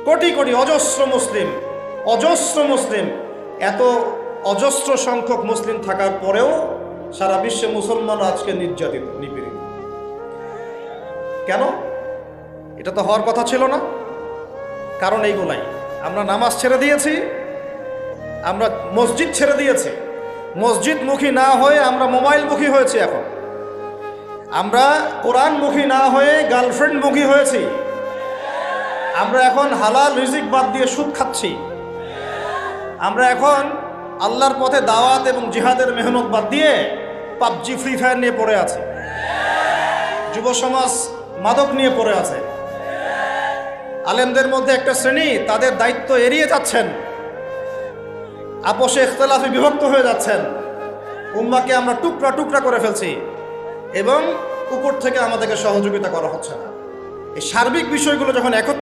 কোটি কোটি অজস্র মুসলিম, এত অজস্র সংখ্যক মুসলিম থাকার পরেও সারা বিশ্বে মুসলমান আজকে নির্যাতিত, নিপীড়িত। কেন? এটা তো হওয়ার কথা ছিল না। কারণ এইগুলাই, আমরা নামাজ ছেড়ে দিয়েছি, আমরা মসজিদ ছেড়ে দিয়েছি, মসজিদমুখী না হয়ে আমরা মোবাইলমুখী হয়েছি। এখন আমরা কোরআনমুখী না হয়ে গার্লফ্রেন্ডমুখী হয়েছি। আমরা এখন হালাল রিজিক বাদ দিয়ে সুদ খাচ্ছি। আমরা এখন আল্লাহর পথে দাওয়াত এবং জিহাদের মেহনত বাদ দিয়ে পাবজি, ফ্রি ফায়ার নিয়ে পড়ে আছে। যুব সমাজ মাদক নিয়ে পড়ে আছে। আলেমদের মধ্যে একটা শ্রেণী তাদের দায়িত্ব এড়িয়ে যাচ্ছেন, আপোষে ইখতিলাফে বিভক্ত হয়ে যাচ্ছেন। উম্মাহকে আমরা টুকরা টুকরা করে ফেলছি এবং উপর থেকে আমাদেরকে সহযোগিতা করা হচ্ছে না। এই সার্বিক বিষয়গুলো যখন